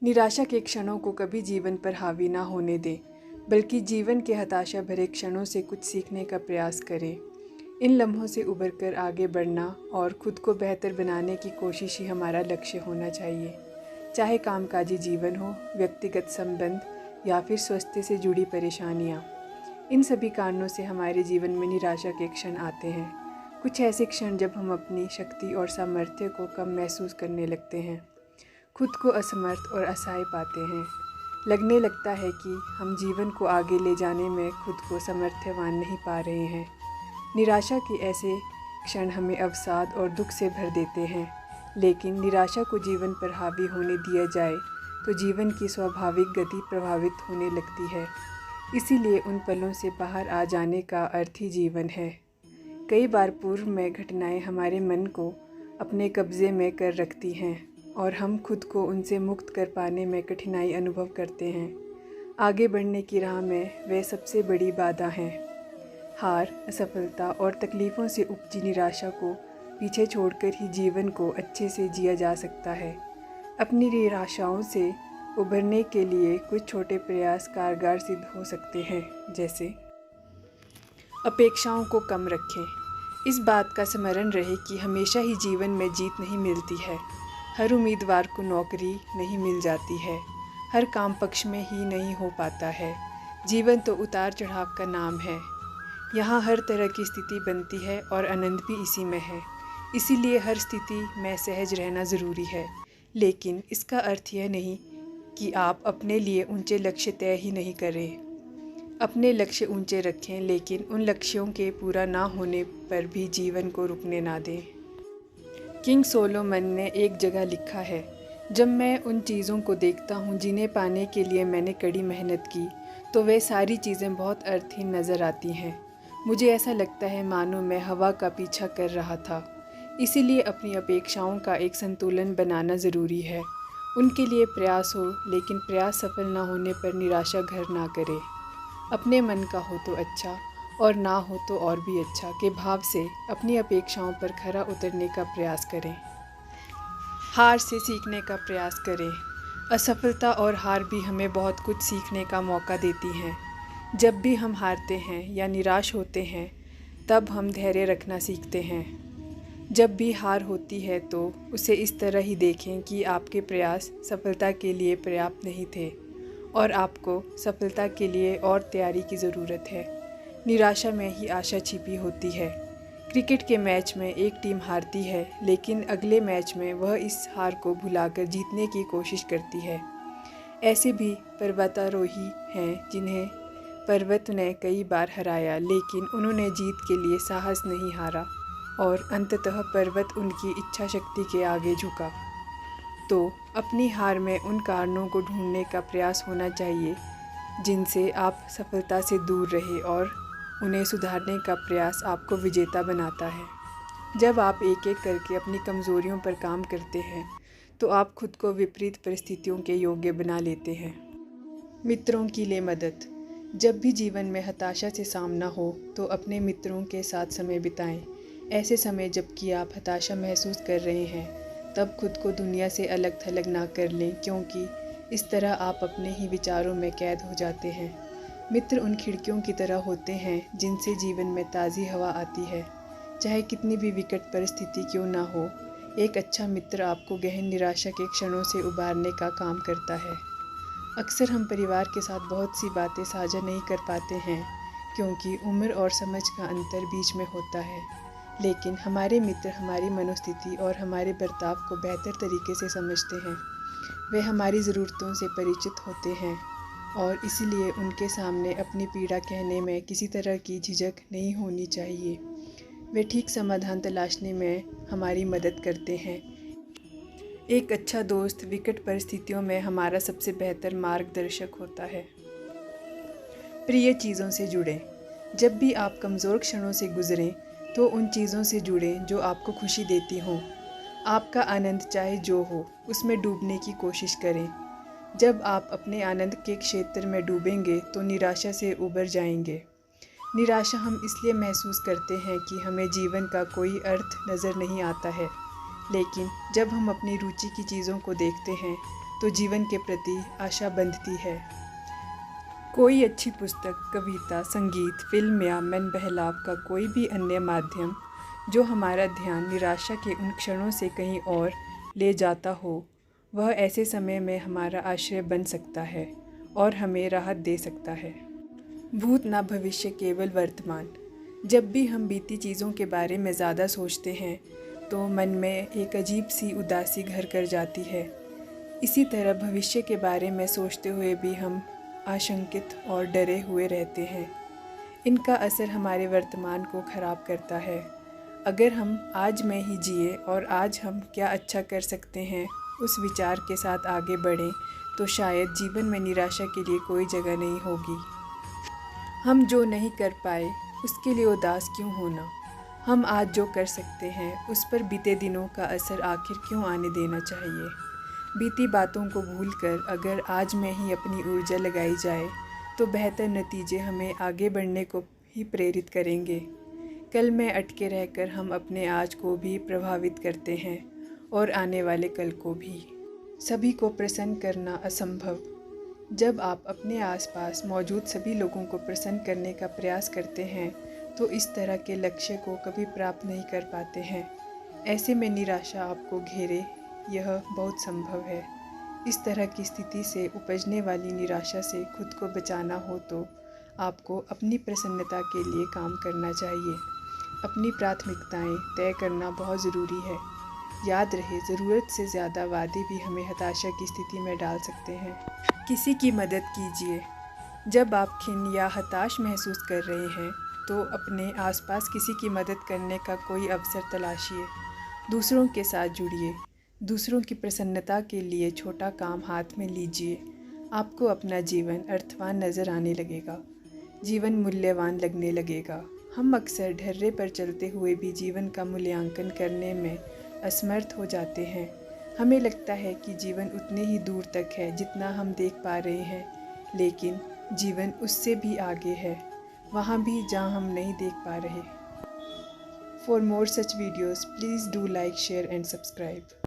निराशा के क्षणों को कभी जीवन पर हावी ना होने दें, बल्कि जीवन के हताशा भरे क्षणों से कुछ सीखने का प्रयास करें। इन लम्हों से उभरकर आगे बढ़ना और खुद को बेहतर बनाने की कोशिश ही हमारा लक्ष्य होना चाहिए। चाहे कामकाजी जीवन हो, व्यक्तिगत संबंध या फिर स्वास्थ्य से जुड़ी परेशानियाँ, इन सभी कारणों से हमारे जीवन में निराशा के क्षण आते हैं। कुछ ऐसे क्षण जब हम अपनी शक्ति और सामर्थ्य को कम महसूस करने लगते हैं, खुद को असमर्थ और असहाय पाते हैं। लगने लगता है कि हम जीवन को आगे ले जाने में खुद को समर्थवान नहीं पा रहे हैं। निराशा के ऐसे क्षण हमें अवसाद और दुख से भर देते हैं, लेकिन निराशा को जीवन पर हावी होने दिया जाए तो जीवन की स्वाभाविक गति प्रभावित होने लगती है। इसीलिए उन पलों से बाहर आ जाने का अर्थ ही जीवन है। कई बार पूर्व में घटनाएं हमारे मन को अपने कब्जे में कर रखती हैं और हम खुद को उनसे मुक्त कर पाने में कठिनाई अनुभव करते हैं। आगे बढ़ने की राह में वे सबसे बड़ी बाधा हैं। हार, असफलता और तकलीफ़ों से उपजी निराशा को पीछे छोड़कर ही जीवन को अच्छे से जिया जा सकता है। अपनी निराशाओं से उभरने के लिए कुछ छोटे प्रयास कारगर सिद्ध हो सकते हैं, जैसे अपेक्षाओं को कम रखें। इस बात का स्मरण रहे कि हमेशा ही जीवन में जीत नहीं मिलती है। हर उम्मीदवार को नौकरी नहीं मिल जाती है, हर काम पक्ष में ही नहीं हो पाता है। जीवन तो उतार चढ़ाव का नाम है। यहाँ हर तरह की स्थिति बनती है और आनंद भी इसी में है। इसीलिए हर स्थिति में सहज रहना ज़रूरी है। लेकिन इसका अर्थ यह नहीं कि आप अपने लिए ऊंचे लक्ष्य तय ही नहीं करें। अपने लक्ष्य ऊंचे रखें, लेकिन उन लक्ष्यों के पूरा ना होने पर भी जीवन को रुकने ना दें। किंग सोलोमन ने एक जगह लिखा है, जब मैं उन चीज़ों को देखता हूँ जिन्हें पाने के लिए मैंने कड़ी मेहनत की, तो वे सारी चीज़ें बहुत अर्थहीन नज़र आती हैं। मुझे ऐसा लगता है मानो मैं हवा का पीछा कर रहा था। इसीलिए अपनी अपेक्षाओं का एक संतुलन बनाना ज़रूरी है। उनके लिए प्रयास हो, लेकिन प्रयास सफल ना होने पर निराशा घर ना करे। अपने मन का हो तो अच्छा और ना हो तो और भी अच्छा के भाव से अपनी अपेक्षाओं पर खरा उतरने का प्रयास करें। हार से सीखने का प्रयास करें। असफलता और हार भी हमें बहुत कुछ सीखने का मौका देती हैं। जब भी हम हारते हैं या निराश होते हैं, तब हम धैर्य रखना सीखते हैं। जब भी हार होती है तो उसे इस तरह ही देखें कि आपके प्रयास सफलता के लिए पर्याप्त नहीं थे और आपको सफलता के लिए और तैयारी की ज़रूरत है। निराशा में ही आशा छिपी होती है। क्रिकेट के मैच में एक टीम हारती है, लेकिन अगले मैच में वह इस हार को भुलाकर जीतने की कोशिश करती है। ऐसे भी पर्वतारोही हैं जिन्हें पर्वत ने कई बार हराया, लेकिन उन्होंने जीत के लिए साहस नहीं हारा और अंततः पर्वत उनकी इच्छा शक्ति के आगे झुका। तो अपनी हार में उन कारणों को ढूंढने का प्रयास होना चाहिए जिनसे आप सफलता से दूर रहे, और उन्हें सुधारने का प्रयास आपको विजेता बनाता है। जब आप एक एक करके अपनी कमज़ोरियों पर काम करते हैं, तो आप खुद को विपरीत परिस्थितियों के योग्य बना लेते हैं। मित्रों की ले मदद। जब भी जीवन में हताशा से सामना हो, तो अपने मित्रों के साथ समय बिताएं। ऐसे समय जबकि आप हताशा महसूस कर रहे हैं, तब खुद को दुनिया से अलग थलग ना कर लें, क्योंकि इस तरह आप अपने ही विचारों में कैद हो जाते हैं। मित्र उन खिड़कियों की तरह होते हैं जिनसे जीवन में ताज़ी हवा आती है। चाहे कितनी भी विकट परिस्थिति क्यों ना हो, एक अच्छा मित्र आपको गहन निराशा के क्षणों से उबारने का काम करता है। अक्सर हम परिवार के साथ बहुत सी बातें साझा नहीं कर पाते हैं, क्योंकि उम्र और समझ का अंतर बीच में होता है। लेकिन हमारे मित्र हमारी मनोस्थिति और हमारे बर्ताव को बेहतर तरीके से समझते हैं। वे हमारी ज़रूरतों से परिचित होते हैं और इसीलिए उनके सामने अपनी पीड़ा कहने में किसी तरह की झिझक नहीं होनी चाहिए। वे ठीक समाधान तलाशने में हमारी मदद करते हैं। एक अच्छा दोस्त विकट परिस्थितियों में हमारा सबसे बेहतर मार्गदर्शक होता है। प्रिय चीज़ों से जुड़ें। जब भी आप कमज़ोर क्षणों से गुज़रें, तो उन चीज़ों से जुड़ें जो आपको खुशी देती हों। आपका आनंद चाहे जो हो, उसमें डूबने की कोशिश करें। जब आप अपने आनंद के क्षेत्र में डूबेंगे, तो निराशा से उबर जाएंगे। निराशा हम इसलिए महसूस करते हैं कि हमें जीवन का कोई अर्थ नज़र नहीं आता है। लेकिन जब हम अपनी रुचि की चीज़ों को देखते हैं, तो जीवन के प्रति आशा बंधती है। कोई अच्छी पुस्तक, कविता, संगीत, फिल्म या मन बहलाव का कोई भी अन्य माध्यम जो हमारा ध्यान निराशा के उन क्षणों से कहीं और ले जाता हो, वह ऐसे समय में हमारा आश्रय बन सकता है और हमें राहत दे सकता है। भूत ना भविष्य, केवल वर्तमान। जब भी हम बीती चीज़ों के बारे में ज़्यादा सोचते हैं तो मन में एक अजीब सी उदासी घर कर जाती है। इसी तरह भविष्य के बारे में सोचते हुए भी हम आशंकित और डरे हुए रहते हैं। इनका असर हमारे वर्तमान को ख़राब करता है। अगर हम आज में ही जिए और आज हम क्या अच्छा कर सकते हैं उस विचार के साथ आगे बढ़ें तो शायद जीवन में निराशा के लिए कोई जगह नहीं होगी। हम जो नहीं कर पाए उसके लिए उदास क्यों होना। हम आज जो कर सकते हैं उस पर बीते दिनों का असर आखिर क्यों आने देना चाहिए। बीती बातों को भूलकर अगर आज में ही अपनी ऊर्जा लगाई जाए तो बेहतर नतीजे हमें आगे बढ़ने को ही प्रेरित करेंगे। कल में अटके रहकर हम अपने आज को भी प्रभावित करते हैं और आने वाले कल को भी। सभी को प्रसन्न करना असंभव। जब आप अपने आसपास मौजूद सभी लोगों को प्रसन्न करने का प्रयास करते हैं तो इस तरह के लक्ष्य को कभी प्राप्त नहीं कर पाते हैं। ऐसे में निराशा आपको घेरे, यह बहुत संभव है। इस तरह की स्थिति से उपजने वाली निराशा से खुद को बचाना हो तो आपको अपनी प्रसन्नता के लिए काम करना चाहिए। अपनी प्राथमिकताएं तय करना बहुत ज़रूरी है। याद रहे, ज़रूरत से ज़्यादा वादे भी हमें हताशा की स्थिति में डाल सकते हैं। किसी की मदद कीजिए। जब आप खिन्न या हताश महसूस कर रहे हैं तो अपने आसपास किसी की मदद करने का कोई अवसर तलाशिए। दूसरों के साथ जुड़िए। दूसरों की प्रसन्नता के लिए छोटा काम हाथ में लीजिए। आपको अपना जीवन अर्थवान नज़र आने लगेगा। जीवन मूल्यवान लगने लगेगा। हम अक्सर ढर्रे पर चलते हुए भी जीवन का मूल्यांकन करने में असमर्थ हो जाते हैं। हमें लगता है कि जीवन उतने ही दूर तक है जितना हम देख पा रहे हैं, लेकिन जीवन उससे भी आगे है, वहाँ भी जहाँ हम नहीं देख पा रहे। For more such videos please do like, share and subscribe.